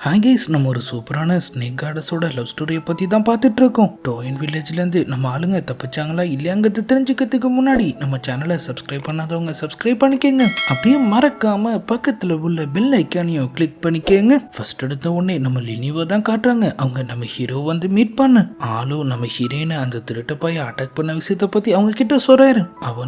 Hi guys, நம்ம ஒரு சூப்பரான ஸ்னேக் கார்டஸோட லவ் ஸ்டோரியை பற்றி தான் பார்த்துட்டு இருக்கோம். டோயின் வில்லேஜ்லேருந்து நம்ம ஆளுங்க தப்பிச்சாங்களா இல்லையாங்கிறது தெரிஞ்சுக்கிறதுக்கு முன்னாடி நம்ம சேனலை சப்ஸ்கிரைப் பண்ணாதவங்க சப்ஸ்கிரைப் பண்ணிக்கோங்க. அப்படியே மறக்காம பக்கத்தில் உள்ள பெல் ஐக்கானையும் கிளிக் பண்ணிக்கோங்க. ஃபர்ஸ்ட் எடுத்த உடனே நம்ம லினிவை தான் காட்டுறாங்க. அவங்க நம்ம ஹீரோ வந்து மீட் பண்ண ஆளும் நம்ம ஹீரோயினை அந்த திருட்ட பைய அட்டாக் பண்ண விஷயத்தை பற்றி அவங்க கிட்ட சொல்றாரு.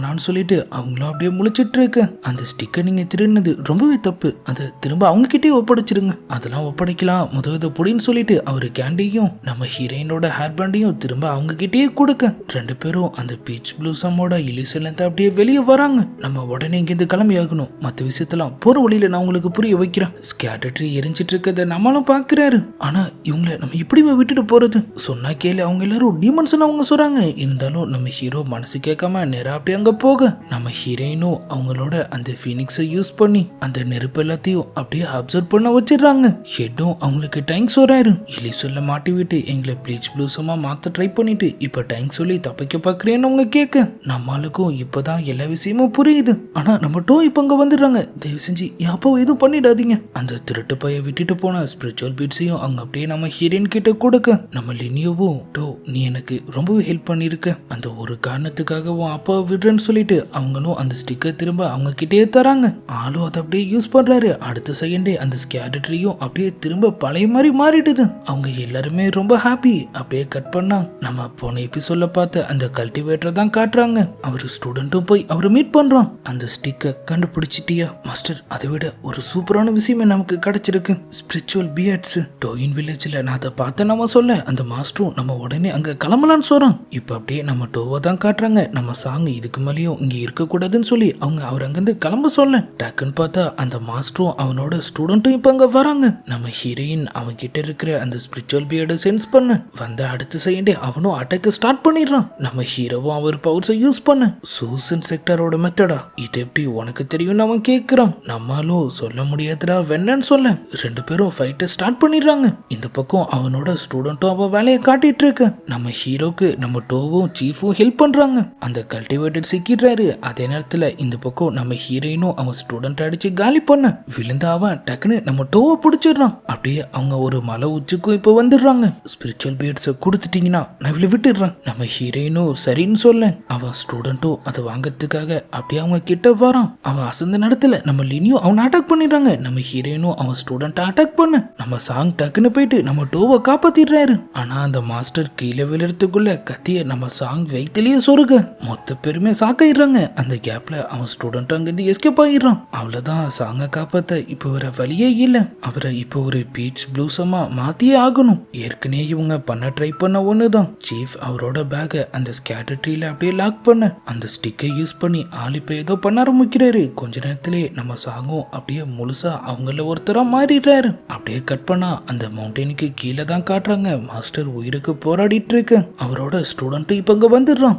நான் சொல்லிட்டு அவங்களும் அப்படியே முழிச்சிட்டு இருக்க. அந்த ஸ்டிக்கர் நீங்க திருடினது ரொம்பவே தப்பு, அதை திரும்ப அவங்க கிட்டே ஒப்படைச்சிருங்க. அதெல்லாம் ஒப்படைக்கலாம் முதல்ல புடின்னு சொல்லிட்டு அவரு கேண்டியும் நம்ம ஹீரோயினோட ஹேர் பேண்டையும் திரும்ப அவங்க கிட்டேயே கொடுக்க ரெண்டு பேரும் அந்த பீச் ப்ளூசமோட இலிசில அப்படியே வெளியே வராங்க. நம்ம உடனே இங்கிருந்து கிளம்பி ஆகணும். மற்ற விஷயத்தெல்லாம் போற வழியில நான் உங்களுக்கு புரிய வைக்கிறேன். ஸ்கேட்டரி எரிஞ்சிட்டு இருக்கத நம்மளும் பாக்குறாரு. ஆனா இவங்களை நம்ம இப்படி விட்டுட்டு போறது சொன்னா கேளு, அவங்க எல்லாரும் டீமன்ஸ் அவங்க சொல்றாங்க. இருந்தாலும் நம்ம ஹீரோ மனசு கேட்காம நேரா அப்படியே அங்க போக நம்ம ஹீரோயினும் அவங்களோட அந்த ஃபீனிக்ஸை யூஸ் பண்ணி அந்த நெருப்பு எல்லாத்தையும் அப்படியே அப்சர்வ் பண்ண வச்சிடறாங்க. ஹெட்டும் அவங்களுக்கு டேங்க்ஸ் வராரு. இலி சொல்ல மாட்டி விட்டு எங்களை ப்ளீச் ப்ளூசமா மாத்த ட்ரை பண்ணிட்டு இப்ப டேங்க்ஸ் சொல்லி தப்பிக்க பாக்குறேன்னு அவங்க கேட்க நம்மளுக்கும் இப்பதான் எல்லா விஷயமும் புரியுது. ஆனா நம்ம டோ இப்ப அங்க வந்துடுறாங்க. தயவு செஞ்சு அப்போ எதுவும் பண்ணிடாதீங்க. அந்த திருட்டு பைய விட்டுட்டு போன ஸ்பிரிச்சுவல் பீட்ஸையும் அவங்க அப்படியே நம்ம ஹீரோயின் கிட்ட கொடுக்க நம்ம லினியோவும் டோ நீ எனக்கு ரொம்பவே ஹெல்ப் பண்ணிருக்க, அந்த ஒரு காரணத்துக்காகவும் அப்பா விடுறேன்னு சொல்லிட்டு அவங்களும் அந்த ஸ்டிக்கர் திரும்ப அவங்க கிட்டே தராங்க. ஆளும் அதை அப்படியே யூஸ் பண்றாரு. அடுத்த செகண்டே அந்த ஸ்கேட்டரியும் அப்படியே திரும்ப பழைய மாதிரி மாறிடுது. அவங்க எல்லாருமே ரொம்ப ஹாப்பி. அப்படியே கட் பண்ணா நம்ம போன எபிசோட்ல பார்த்த அந்த கல்டிவேட்டரை தான் காட்டுறாங்க. அவரு ஸ்டூடெண்ட்டும் போய் அவரை மீட் பண்றான். அந்த ஸ்டிக்கர் கண்டுபிடிச்சிட்டியா மாஸ்டர்? அதை விட ஒரு சூப்பரான விஷயமே நமக்கு கிடைச்சிருக்கு, ஸ்பிரிச்சுவல் பியர்ட்ஸ். டோயின் வில்லேஜ்ல நான் அதை பார்த்த நம்ம சொல்ல அந்த மாஸ்டரும் நம்ம உடனே அங்க கிளம்பலான்னு சொல்றான். இப்ப அப்படியே நம்ம டோவை தான் காட்டுறாங்க. நம்ம சாங் இதுக்கு மேலேயும் இங்க இருக்க கூடாதுன்னு சொல்லி அவங்க அவர் அங்கிருந்து கிளம்ப சொல்ல டக்குன்னு பார்த்தா அந்த மாஸ்டரும் அவனோட ஸ்டூடெண்ட்டும் இப்ப அங்க வராங்க. நம்ம ஹீரோயின் அவன் கிட்ட இருக்கிற அந்த ஸ்பிரிச்சுவல் பியர்டை சென்ஸ் பண்ண வந்த அடுத்த செகண்டே அவனும் அட்டாக் ஸ்டார்ட் பண்ணிடுறான். நம்ம ஹீரோவும் அவர் பவர்ஸை யூஸ் பண்ண சூசன் செக்டரோட மெத்தடா இது எப்படி உனக்கு தெரியும் அவன் கேட்கிறான். நம்மளும் சொல்ல முடியாதுடா வெண்ணன்னு சொல்ல ரெண்டு பேரும் ஃபைட்டை ஸ்டார்ட் பண்ணிடுறாங்க. இந்த பக்கம் அவனோட ஸ்டூடெண்ட்டும் அவன் வேலையை காட்டிட்டு இருக்க நம்ம ஹீரோக்கு நம்ம டோவும் சீஃபும் ஹெல்ப் பண்றாங்க. அந்த கல்டிவேட்டட் சிக்கிடுறாரு. அதே நேரத்துல இந்த பக்கம் நம்ம ஹீரோயினும் அவன் ஸ்டூடெண்ட் அடிச்சு காலி பண்ண விழுந்த அவன் டக்குன்னு நம்ம டோவை பிடிச்சிடுறான். அப்படியே அவங்க ஒரு மலை உச்சிக்கும் இப்ப வந்துடுறாங்க. ஸ்பிரிச்சுவல் பியர்ட்ஸை கொடுத்துட்டீங்கன்னா நான் இவ்வளவு விட்டுடுறேன். நம்ம ஹீரோயினும் சரின்னு சொல்ல அவன் ஸ்டூடெண்ட்டும் அதை வாங்கறதுக்காக அப்படியே அவங்க கிட்ட வரான். அவன் அசந்த நேரத்துல நம்ம லினியும் அவனை அட்டாக் பண்ணிடுறாங்க. நம்ம ஹீரோயினும் அவன் ஸ்டூடெண்ட் அட்டாக் பண்ண நம்ம சாங் டக்குன்னு போயிட்டு நம்ம டோவை காப்பாத்திடுறாரு. ஆனா அந்த மாஸ்டர் கீழே விழுறதுக்குள்ள கத்திய நம்ம சாங் வயிற்றுலயே சொருக மொத்த பேருமே சாக்காயிடுறாங்க. அந்த கேப்ல அவன் ஸ்டூடெண்ட் அங்கிருந்து எஸ்கேப் ஆயிடுறான். அவ்வளவுதான், சாங்க காப்பாத்த இப்ப வர வழியே இல்ல. அவரை இப்போ ஒரு பீச் ப்ளூசமா மாத்தியே ஆகணும். ஏற்கனவே இவங்க பண்ண ட்ரை பண்ண ஒண்ணுதான். சீஃப் அவரோட பேக அந்த ஸ்கேட்டர் ட்ரீல அப்படியே லாக் பண்ண அந்த ஸ்டிக்கை யூஸ் பண்ணி ஆள் இப்ப ஏதோ பண்ண ஆரம்பிக்கிறாரு. கொஞ்ச நேரத்திலேயே நம்ம சாங்கும் அப்படியே முழுசா அவங்கள ஒருத்தரா மாறிடுறாரு. அப்படியே கட் பண்ணா அந்த மவுண்டனுக்கு கீழே தான் காட்டுறாங்க. மாஸ்டர் உயிருக்கு போராடிட்டு இருக்கு. அவரோட ஸ்டூடெண்ட் இப்ப அங்க வந்துடுறான்.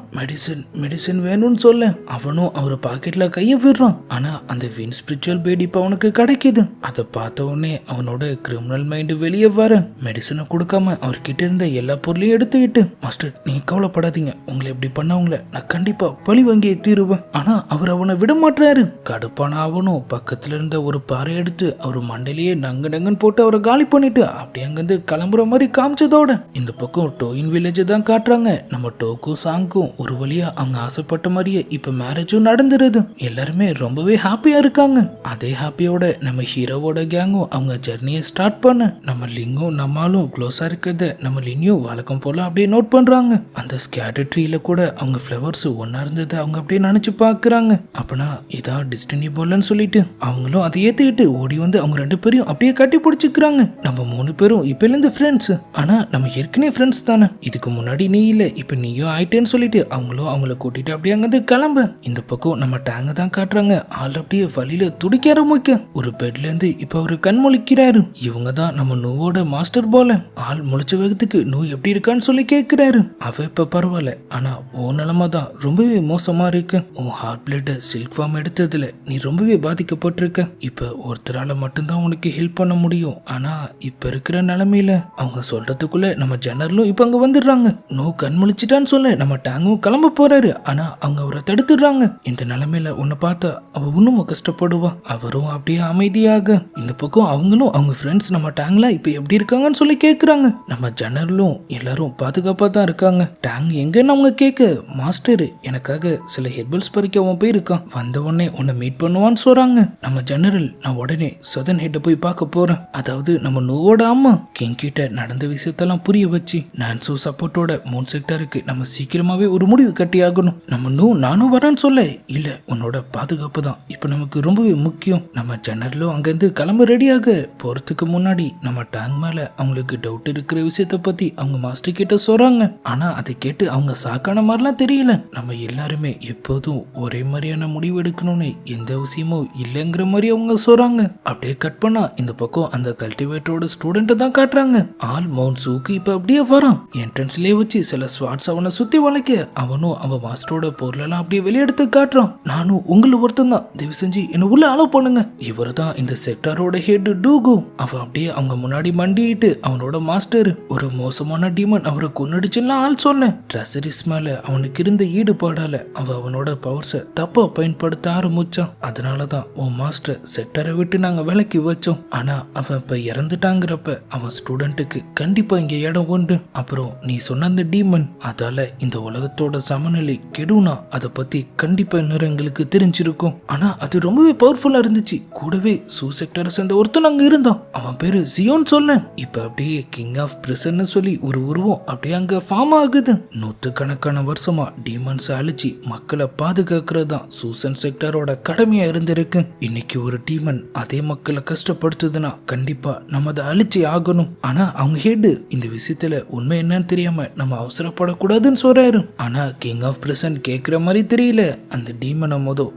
மெடிசன் வேணும்னு சொல்ல அவனும் அவர் பாக்கெட்ல கைய விடுறான். ஆனா அந்த வின் ஸ்பிரிச்சுவல் பேட் இப்ப அவனுக்கு கிடைக்குது. அதை பார்த்த உடனே அவனோட கிரிமினல் மைண்ட் வெளியே வர மெடிசனை கொடுக்காம அவர்கிட்ட இருந்த எல்லா பொருளையும் எடுத்துக்கிட்டு மாஸ்டர் நீங்க கவலைப்படாதீங்க, உங்களை எப்படி பண்ணவங்கள நான் கண்டிப்பா பழி வாங்கியே தீருவேன். ஆனா அவர் அவனை விட மாட்டாரு. கடுப்பான அவனும் பக்கத்துல இருந்த ஒரு பாறை எடுத்து அவர் மண்டையிலேயே நங்கு நங்குன்னு போட்டு அவரை காலி பண்ணிட்டு அப்படி அங்கிருந்து கிளம்புற மாதிரி காமிச்சதோட இந்த பக்கம் டோயின் வில்லேஜ் தான் காட்டுறாங்க. நம்ம டோக்கும் சாங்கும் ஒரு வழியா அவங்க ஆசைப்பட்ட மாதிரியே இப்ப மேரேஜும் நடந்துருது. எல்லாருமே ரொம்பவே ஹாப்பியா இருக்காங்க. அதே ஹாப்பியோட நம்ம ஹீரோவோட கேங்கும் அவங்க ஜெர்னியை ஸ்டார்ட் பண்ண நம்ம லிங்கும் நம்மளும் க்ளோஸா இருக்கிறத நம்ம லினியும் வழக்கம் போல அப்படியே நோட் பண்றாங்க. அந்த ஸ்கேட்டர் ட்ரீல கூட அவங்க ஃப்ளவர்ஸ் ஒன்னா இருந்ததை அவங்க அப்படியே நினைச்சு பாக்குறாங்க. அப்பனா இதான் டிஸ்டினி போலன்னு சொல்லிட்டு அவங்களும் அதை ஏத்துக்கிட்டு ஓடி வந்து அவங்க ரெண்டு பேரையும் அப்படியே கட்டி பிடிச்சிக்கிறாங்க. நம்ம மூணு பேரும் இப்ப இருந்து ஃப்ரெண்ட்ஸ். ஆனா நம்ம ஏற்கனவே ஃப்ரெண்ட்ஸ் தானே, இதுக்கு முன்னாடி நீ இல்ல இப்ப நீயும் ஆயிட்டேன்னு சொல்லிட்டு அவங்களும் அவங்கள கூட்டிட்டு அப்படியே அங்கிருந்து கிளம்ப இந்த பக்கம் நம்ம டேங்க தான் காட்டுறாங்க. ஆள் அப்படியே வழியில துடிக்க ஆரம்பிக்க ஒரு பெட்ல இருந்து இப்ப அவரு கண் முழிக்கிறாரு. இவங்க தான் நம்ம நோவோட மாஸ்டர் போல. ஆள் முழிச்ச வேகத்துக்கு நோ எப்படி இருக்கான்னு சொல்லி கேட்கிறாரு. அவ இப்ப பரவாயில்ல, ஆனா உன் நிலைமை தான் ரொம்பவே மோசமா இருக்கு. உன் ஹார்ட் பிளட் சில்க் ஃபார்ம் எடுத்ததுல நீ ரொம்பவே பாதிக்கப்பட்டிருக்க. இப்ப ஒருத்தரால மட்டும்தான் உனக்கு ஹெல்ப் பண்ண முடியும். ஆனா இப்ப இருக்கிற நிலைமையில அவங்க சொல்றதுக்குள்ள நம்ம ஜெனரலும் இப்ப அங்க வந்துடுறாங்க. நோ கண் முழிச்சிட்டான்னு சொல்ல நம்ம டேங்கும் கிளம்ப போறாரு. ஆனா அவங்க அவரை தடுத்துடுறாங்க. இந்த நிலைமையில உன்னை பார்த்தா அவ இன்னும் கஷ்டப்படுவா. அவரும் அப்படியே அமைதியாக இந்த பக்கம் அவங்களும் அவங்க ஃப்ரெண்ட்ஸ் நம்ம டேங்ல இப்போ எப்படி இருக்காங்கன்னு சொல்லி கேட்குறாங்க. நம்ம ஜன்னலும் எல்லாரும் பாதுகாப்பாக தான் இருக்காங்க. டேங் எங்கன்னு அவங்க கேட்க, மாஸ்டர் எனக்காக சில ஹெர்பல்ஸ் பறிக்க அவன் போயிருக்கான், வந்த உடனே உன்னை மீட் பண்ணுவான்னு சொல்றாங்க. நம்ம ஜெனரல் நான் உடனே சதன் ஹெட்டை போய் பார்க்க போறேன், அதாவது நம்ம நோவோட அம்மா. கிங் கிட்ட நடந்த விஷயத்தெல்லாம் புரிய வச்சு நான்சோ சப்போர்ட்டோட மூன் செக்டருக்கு நம்ம சீக்கிரமாவே ஒரு முடிவு கட்டி ஆகணும். நம்ம நானும் வரேன்னு சொல்ல, இல்ல உன்னோட பாதுகாப்பு தான் இப்ப நமக்கு ரொம்பவே முக்கியம். நம்ம ஜெனரலும் அங்கிருந்து கிளம்ப ரெடியாக போறதுக்கு முன்னாடி நம்ம டேங் மேல அவங்களுக்கு டவுட் இருக்கிற விஷயத்த பத்தி அவங்க மாஸ்டர் கிட்ட சொல்றாங்க. ஆனா அதை கேட்டு அவங்க சாக்கான மாதிரிலாம் தெரியல. நம்ம எல்லாருமே எப்போதும் ஒரே மாதிரியான முடிவு எடுக்கணும்னு எந்த விஷயமும் இல்லைங்கிற மாதிரி அவங்க சொல்றாங்க. அப்படியே கட் பண்ணா இந்த பக்கம் அந்த கல்டிவேட்டரோட ஸ்டூடெண்ட் தான் காட்டுறாங்க. ஆல் மவுண்ட் சூக்கு இப்ப அப்படியே வரான். என்ட்ரன்ஸ்லயே வச்சு சில ஸ்வாட்ஸ் அவனை சுத்தி வளைக்க அவனும் அவன் மாஸ்டரோட பொருளெல்லாம் அப்படியே வெளியெடுத்து காட்டுறான். நானும் உங்களை ஒருத்தன் தான், தயவு செஞ்சு என்ன உள்ள அலோ பண்ணுங்க. இவரு தான் இந்த செக்டாரோட ஹெட் டூகு. அவன் அப்படியே அவங்க முன்னாடி மண்டிட்டு அவனோட மாஸ்டர் ஒரு மோசமான டீமன் அவரை கொன்னடிச்சுலாம் ஆள் சொன்ன. ட்ரெஸரிஸ் மேல அவனுக்கு இருந்த ஈடுபாடால அவனோட பவர்ஸை தப்பா பயன்படுத்த ஆரம்பிச்சான். அதனாலதான் உன் மாஸ்டர் செக்டரை விட்டு நாங்க விலக்கி வச்சோம். ஆனா அவன் இப்ப இறந்துட்டாங்கிறப்ப அவன் ஸ்டூடெண்ட்டுக்கு கண்டிப்பா இங்க இடம் உண்டு. அப்புறம் நீ சொன்ன அந்த டீமன், அதால இந்த உலகத்தோட சமநிலை கெடுனா அதை பத்தி கண்டிப்பா இன்னும் எங்களுக்கு தெரிஞ்சிருக்கும். ஆனா அது ரொம்பவே பவர்ஃபுல்லா இருந்துச்சு. கூடவே சூ செக்டரை சேர்ந்த ஒருத்தன் அங்க இருந்தான், அவன் பேரு ஜியோன்னு சொன்னேன். இப்ப அப்படியே கிங் ஆஃப் பிரிசன் சொல்லி ஒரு உருவம் அப்படியே அங்க ஃபார்ம் ஆகுது. நூற்றுக்கணக்கான வருஷமா டீமன்ஸ் அழிச்சு மக்களை பாதுகாக்கிறது தான் சூசன் செக்டரோட கடமையா இருந்திருக்கு. இன்னைக்கு ஒரு டீமன் அதே மக்களை கஷ்டப்படுத்துதுன்னா கண்டிப்பா நம்ம அதை அழிச்சு ஆகணும். ஆனா அவங்க ஹெட் இந்த விஷயத்துல உண்மை என்னன்னு தெரியாம நம்ம அவசரப்படக்கூடாதுன்னு சொல்றாரு. ஆனா கிங் ஆஃப் பிரசன்ட் கேக்குற மாதிரி தெரியல. அந்த டீமனை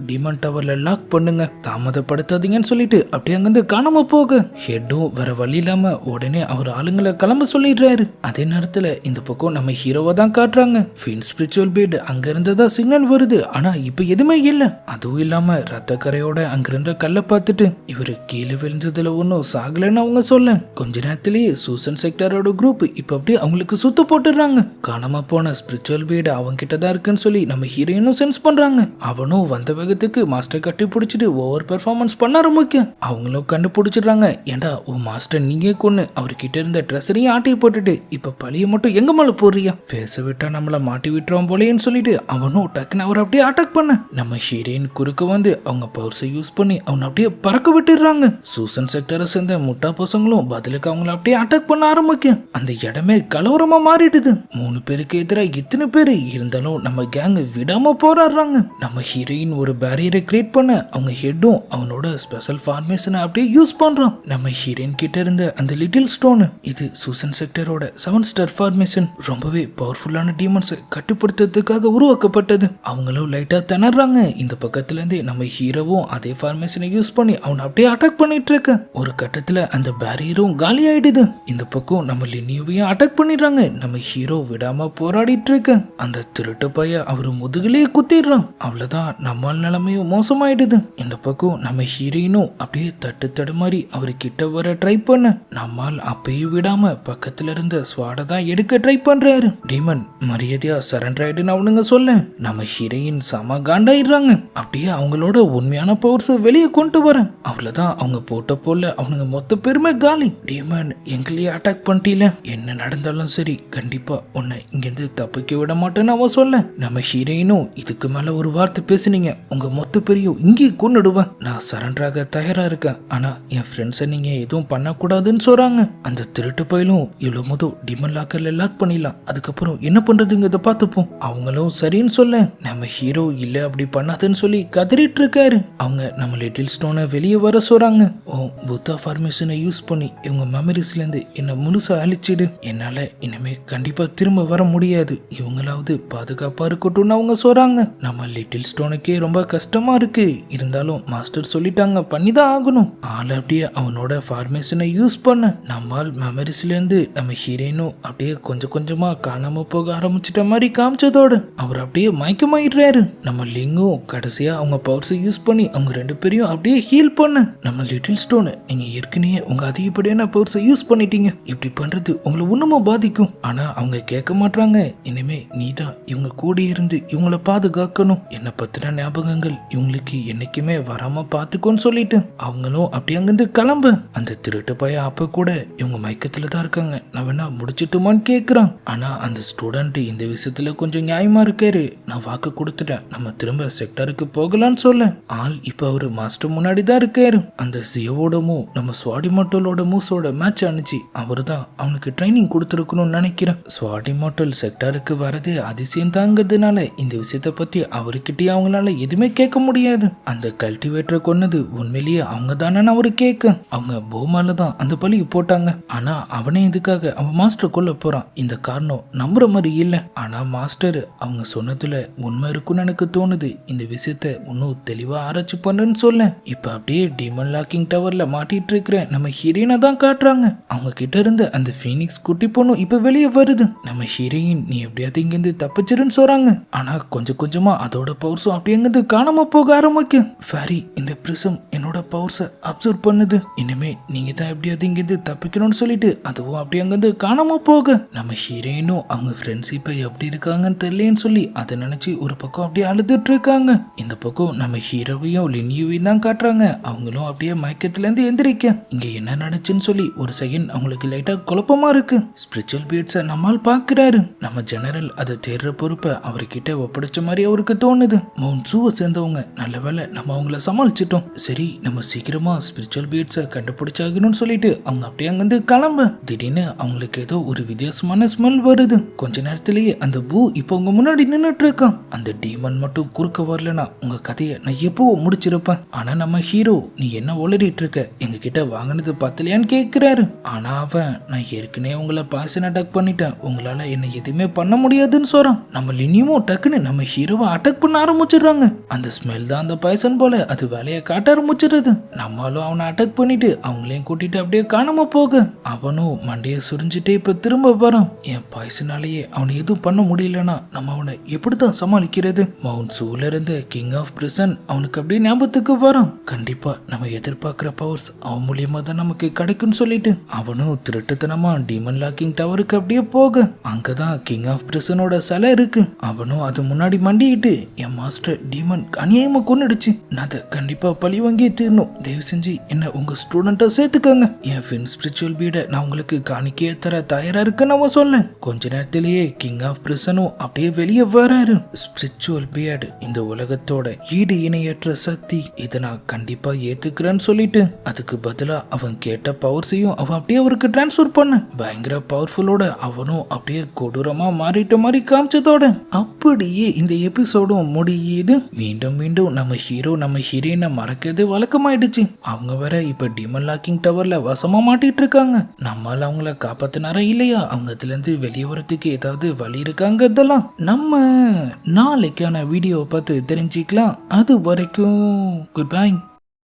டீமன் டவர்ல லாக் பண்ணுங்க, தாமதப்படுத்தாதீங்கன்னு சொல்லிட்டு அப்படியே அங்கிருந்து காணாம போக ஹெட்டும் வேற வழி இல்லாம உடனே அவர் ஆளுங்களை கிளம்ப சொல்லிடுறாரு. அதே நேரத்துல இந்த பக்கம் நம்ம ஹீரோவை தான் காட்டுறாங்க. ஃபின் ஸ்பிரிச்சுவல் பீட் அங்க இருந்ததா சிக்னல் வருது, ஆனா இப்ப எதுவுமே இல்ல. அதுவும் இல்லாம ரத்த கரையோட அங்க இருந்த கல்லை பார்த்துட்டு இவரு கீழே விழுந்ததுல ஒன்னும் சாகலன்னு அவங்க சொல்ல, கொஞ்ச நேரத்திலேயே சூசன் செக்டரோட குரூப் இப்ப அப்படியே அவங்களுக்கு சுத்து போட்டுறாங்க. காணாம போன ஸ்பிரிச்சுவல் பீட் அவங்க கிட்டதான் இருக்குன்னு சொல்லி நம்ம ஹீரோயினும் சென்ஸ் பண்றாங்க. அவனும் வந்த வேகத்துக்கு மாஸ்டர் கட்டி பிடிச்சிட்டு ஓவர் பெர்ஃபார்மன்ஸ் பண்ண ஆரம்பிக்க அவங்களும் கண்டுபிடிச்சிடுறாங்க. ஏண்டா உன் மாஸ்டர் நீங்க கொன்னு அவர்கிட்ட இருந்த ட்ரெஸ்ஸரையும் ஆட்டி போட்டுட்டு இப்ப பழிய மட்டும் எங்க மேல போடுறியா, பேச விட்டா நம்மள மாட்டி விட்டுறோம் போலேன்னு சொல்லிட்டு அவனும் டக்குன்னு அவர் அப்படியே அட்டாக் பண்ண நம்ம ஹீரோயின் குறுக்க வந்து அவங்க பவர்ஸை யூஸ் பண்ணி அவனை அப்படியே பறக்க விட்டுடுறாங்க. சூசன் செக்டரை சேர்ந்த முட்டா பசங்களும் பதிலுக்கு அவங்கள அப்படியே அட்டாக் பண்ண ஆரம்பிக்க அந்த இடமே கலவரமா மாறிடுது. 3 பேருக்கு எதிராக இத்தனை பேரு இருந்தாலும் நம்ம கேங் விடாம போராடுறாங்க. நம்ம ஹீரோயின் ஒரு பேரியரை கிரியேட் பண்ண அவங்க ஹெட்டும் அவனோட ஸ்பெஷல் ஃபார்மேஷனை அப்படியே யூஸ் பண்றான். நம்ம ஹீரோயின் கிட்ட இருந்த அந்த லிட்டில் ஸ்டோன் இது சூசன் செக்டரோட 7 ஸ்டார் ஃபார்மேஷன், ரொம்பவே பவர்ஃபுல்லான டீமன்ஸை கட்டுப்படுத்துறதுக்காக உருவாக்கப்பட்டது. அவங்களும் லைட்டா திணறாங்க. இந்த பக்கத்துல இருந்து நம்ம ஹீரோவும் அதே ஃபார்மேஷனை யூஸ் பண்ணி அவனை அப்படியே அட்டாக் பண்ணிட்டு இருக்க ஒரு கட்டத்துல அந்த பேரியரும் காலி ஆயிடுது. இந்த பக்கம் நம்ம லினியோவையும் அட்டாக் பண்ணிடுறாங்க. நம்ம ஹீரோ விடாம போராடிட்டு இருக்க அந்த திருட்டு பைய அவரு முதுகிலேயே குத்திடுறான். அவ்வளவுதான், நம்ம நிலைமையும் மோசமாயிடுது. இந்த பக்கம் நம்ம ஹீரோயினும் அப்படியே தட்டு தடுமாறி அவரு கிட்ட வர ட்ரை பண்ண நம்மால் அப்பயும் விடாம பக்கத்துல இருந்த ஸ்வாட தான் எடுக்க ட்ரை பண்றாரு. டீமன் மரியாதையா சரண்டர் ஆயிடுன்னு அவனுங்க சொல்ல நம்ம ஹீரோயின் சம காண்டாயிடுறாங்க. அப்படியே அவங்களோட உண்மையான பவர்ஸ் வெளியே கொண்டு வரேன். அவ்வளவுதான், அவங்க போட்ட போல அவனுங்க மொத்த பேருமே காலி. டீமன் எங்களையே அட்டாக் பண்ணிட்டீல, என்ன நடந்தாலும் சரி கண்டிப்பா உன்னை இங்கிருந்து தப்பிக்க விட மாட்டேன்னு அவன் சொல்ல நம்ம ஹீரோயினும் இதுக்கு மேல ஒரு வார்த்தை பேசுனீங்க உங்க மொத்த பேரையும் இங்கே கொன்னுடுவேன், நான் சரண்டராக தயாரா இருக்கேன், ஆனா என் ஃப்ரெண்ட்ஸை நீங்க எதுவும் பண்ணக்கூடாதுன்னு சொல்றாங்க. அந்த திருட்டு பயிலும் இவ்வளவு டிமன் லாக்கர்ல லாக் பண்ணிடலாம், அதுக்கப்புறம் என்ன பண்றதுங்கிறத பார்த்துப்போம். அவங்களும் சரின்னு சொல்ல நம்ம ஹீரோ இல்ல அப்படி பண்ணாதுன்னு சொல்லி கதறிட்டு இருக்காரு. அவங்க நம்ம லிட்டில் ஸ்டோனை வெளியே வர சொல்றாங்க. ஓ புத்தா ஃபார்மேஷனை யூஸ் பண்ணி இவங்க மெமரிஸ்ல இருந்து என்ன முழுசா அழிச்சிடு, என்னால இனிமே கண்டிப்பா திரும்ப வர முடியாது, இவங்களாவது பாதுகாப்பா இருக்கட்டும்னு அவங்க சொல்றாங்க. நம்ம லிட்டில் ஸ்டோனுக்கே ரொம்ப கஷ்டமா இருக்கு, இருந்தாலும் மாஸ்டர் சொல்லிட்டாங்க பண்ணிதான் ஆகணும். ஆள் அப்படியே அவனோட ஃபார்மேஷனை யூஸ் பண்ண நம்மால் மெமரிஸ்ல இருந்து நம்ம ஹீரோயினும் அப்படியே கொஞ்சம் கொஞ்சமா காணாம போக ஆரம்பிச்சிட்ட மாதிரி காமிச்சதோடு அவர் அப்படியே மயக்கமாயிடுறாரு. நம்ம லிங்கும் கடைசியா அவங்க பவர்ஸை யூஸ் பண்ணி அவங்க 2 பேரையும் அப்படியே ஹீல் பண்ண நம்ம லிட்டில் ஸ்டோன் நீங்க ஏற்கனவே உங்க அதிகப்படியான பவர்ஸை யூஸ் பண்ணிட்டீங்க, இப்படி பண்றது உங்களை ஒண்ணுமா பாதிக்கும், ஆனா அவங்க கேட்க மாட்டாங்க. இனிமே நீதான் இவங்க கூட இருந்து இவங்கள பாதுகாக்கணும், என்ன பத்தின ஞாபகங்கள் இவங்களுக்கு என்னைக்குமே வராம பாத்துக்கோன்னு சொல்லிட்டு அவங்களும் அப்படி அங்கிருந்து கிளம்ப அந்த திருட்டு பையன் அப்ப கூட இவங்க மயக்கத்துல தான் இருக்காங்க, நான் வேணா முடிச்சிட்டுமான்னு கேக்குறான். ஆனா அந்த ஸ்டூடெண்ட் இந்த விஷயத்துல கொஞ்சம் நியாயமா இருக்காரு. நான் வாக்கு கொடுத்துட்டேன், நம்ம திரும்ப செக்டருக்கு போகலான்னு சொல்ல ஆள் இப்ப அவரு மாஸ்டர் முன்னாடி தான் இருக்காரு. அந்த சியோவோடமும் நம்ம ஸ்வாடி மோட்டலோட மூஸோட மேட்ச் அனுச்சு அவரு தான் அவனுக்கு ட்ரைனிங் கொடுத்துருக்கணும்னு நினைக்கிறேன். ஸ்வாடி மோட்டல் செக்டருக்கு வரது அதிசயம் தாங்கிறதுனால இந்த விஷயத்த பத்தி அவர்கிட்டயே அவங்களால எதுவுமே கேட்க முடியாது. அந்த கல்டிவேட்டரை கொன்னது உண்மையிலேயே அவங்க தானே அவரு கேட்க அவங்க போமால தான் அந்த பழியை போட்டாங்க. ஆனா அவனே இதுக்காக அவன் மாஸ்டர் கொல்ல போறான். இந்த காரணம் நம்புற மாதிரி இல்ல. ஆனா மாஸ்டர் அவங்க சொன்னதுல உண்மை இருக்குன்னு எனக்கு தோணுது. இந்த விஷயத்த இன்னும் தெளிவா ஆராய்ச்சி பண்ணுன்னு சொல்ல இப்ப அப்படியே டீமன் லாக்கிங் டவர்ல மாட்டிட்டு இருக்கிற நம்ம ஹீரோயினை தான் காட்டுறாங்க. அவங்க கிட்ட இருந்து அந்த ஃபீனிக்ஸ் குட்டி பொண்ணு இப்ப வெளியே வருது. நம்ம ஹீரோயின் நீ எப்படியாவது இங்கிருந்து தப்பிச்சிருன்னு சொல்றாங்க. ஆனா கொஞ்சம் கொஞ்சமா அதோட பவர்ஸும் அப்படியே இங்கிருந்து காணாம போக ஆரம்பிக்கும். ஃபேரி இந்த பிரிசம் என்னோட பவர்ஸை அப்சர்வ் பண்ணுது, இனிமே நீங்க தான் எப்படியாவது இங்கிருந்து தப்பிக்கணும்னு சொல்லிட்டு அதுவும் அப்படியே அங்கிருந்து காணாம போக நம்ம ஹீரோயினும் அவங்க ஃப்ரெண்ட்ஸ் இப்ப எப்படி இருக்காங்கன்னு தெரியலன்னு சொல்லி அதை நினைச்சு ஒரு பக்கம் அப்படியே அழுதுட்டு இருக்காங்க. இந்த பக்கம் நம்ம ஹீரோவையும் லினியோவையும் தான் காட்டுறாங்க. அவங்களும் அப்படியே மயக்கத்துல இருந்து எந்திரிக்க இங்க என்ன நடந்துச்சுன்னு சொல்லி ஒரு செகண்ட் அவங்களுக்கு லைட்டா குழப்பமா இருக்கு. ஸ்பிரிச்சுவல் பீட்ஸை நம்மால் பாக்குறாரு. நம்ம ஜெனரல் அதை தேடுற பொறுப்பை அவர்கிட்ட ஒப்படைச்ச மாதிரி அவருக்கு தோணுது. மவுண்ட் ஜூவை சேர்ந்தவங்க நல்ல வேலை நம்ம அவங்கள சமாளிச்சிட்டோம். சரி நம்ம சீக்கிரமா ஸ்பிரிச்சுவல் பீட்ஸை கண்டுபிடிச்சாகணும்னு சொல்லிட்டு அவங்க அப்படியே அங்கிருந்து கிளம்ப திடீர்னு அவங்களுக்கு ஏதோ ஒரு வித்தியாசமான ஸ்மெல் வருது. கொஞ்ச நேரத்திலேயே அந்த பூ இப்போ உங்க முன்னாடி நின்னுட்டு இருக்கான். அந்த டீமன் மட்டும் குறுக்க வரலனா உங்க கதையை நான் எப்போ முடிச்சிருப்பேன். ஆனா நம்ம ஹீரோ நீ என்ன உளறிட்டு இருக்க, எங்க கிட்ட வாங்கினது பத்தலையான்னு கேட்கிறாரு. ஆனா அவன் நான் ஏற்கனவே உங்களை பாய்சன் அட்டாக் பண்ணிட்டேன், உங்களால என்ன எதுவுமே பண்ண முடியாதுன்னு சொல்றான். நம்ம லினியும் டக்குன்னு நம்ம ஹீரோவை அட்டாக் பண்ண ஆரம்பிச்சிடுறாங்க. அந்த ஸ்மெல் தான் அந்த பாய்சன் போல அது வேலையை காட்ட ஆரம்பிச்சிருது. நம்மளும் அவனை அட்டாக் பண்ணிட்டு அவங்களையும் கூட்டிட்டு அப்படியே காணாம போக அவனும் மண்டைய சுரிஞ்சுட்டே இப்ப திரும்ப வரான். என் பாய்சனாலேயே அவனை எதுவும் பண்ண முடியலன்னா நம்ம அவனை எப்படித்தான் சமாளிக்கிறது? மவுண்ட் சூல இருந்து கிங் ஆஃப் பிரிசன் அவனுக்கு அப்படியே ஞாபகத்துக்கு வரான். கண்டிப்பா நம்ம எதிர்பார்க்கிற பவர்ஸ் அவன் மூலியமா தான் நமக்கு கிடைக்கும்னு சொல்லிட்டு அவனும் திருட்டுத்தனமா டீமன் லாக்கிங் டவருக்கு அப்படியே போக அங்கதான் கிங் ஆஃப் பிரிசனோட சிலை இருக்கு. அவனும் அது முன்னாடி மண்டிட்டு என் மாஸ்டர் டீமன் அநியாயமா கொன்னுடுச்சு, நான் அதை கண்டிப்பா பழி வாங்கியே தீரணும், தயவு செஞ்சு என்ன உங்க ஸ்டூடெண்ட்டை சேர்த்துக்கங்க, என் ஃபின் ஸ்பிரிச்சுவல் பீட நான் உங்களுக்கு காணிக்கையே தர தயாரா இருக்குன்னு அவன் சொல்ல கொஞ்ச நேரத்திலேயே கிங் ஆஃப் பிரிசனும் அப்படியே வெளியே வராரு. ஸ்பிரிச்சுவல் பியர்டு இந்த உலகத்தோட ஈடு இணையற்ற சக்தி, இதை நான் கண்டிப்பா ஏத்துக்கிறேன்னு சொல்லிட்டு அதுக்கு பதிலா அவன் கேட்ட பவர்ஸையும் அவன் அப்படியே அவருக்கு டிரான்ஸ்ஃபர் பண்ண பயங்கர பவர்ஃபுல்லோட அவனும் அப்படியே கொடூரமா மாறிட்ட மாதிரி காமிச்சதோட அப்படியே இந்த எபிசோடும் முடியுது. மீண்டும் மீண்டும் நம்ம ஹீரோ நம்ம ஹீரோயினை மறக்கிறது வழக்கமாயிடுச்சு. அவங்க வேற இப்ப டீமன் லாக்கிங் டவர்ல வசமா மாட்டிட்டு இருக்காங்க. நம்மளால அவங்கள காப்பாத்தினாரா இல்லையா, அவங்க இதுல இருந்து வெளியே வரதுக்கு ஏதாவது வழி இருக்காங்க, இதெல்லாம் நம்ம நாளைக்கான வீடியோ பார்த்து தெரிஞ்சுக்கலாம். அது வரைக்கும் குட் பை.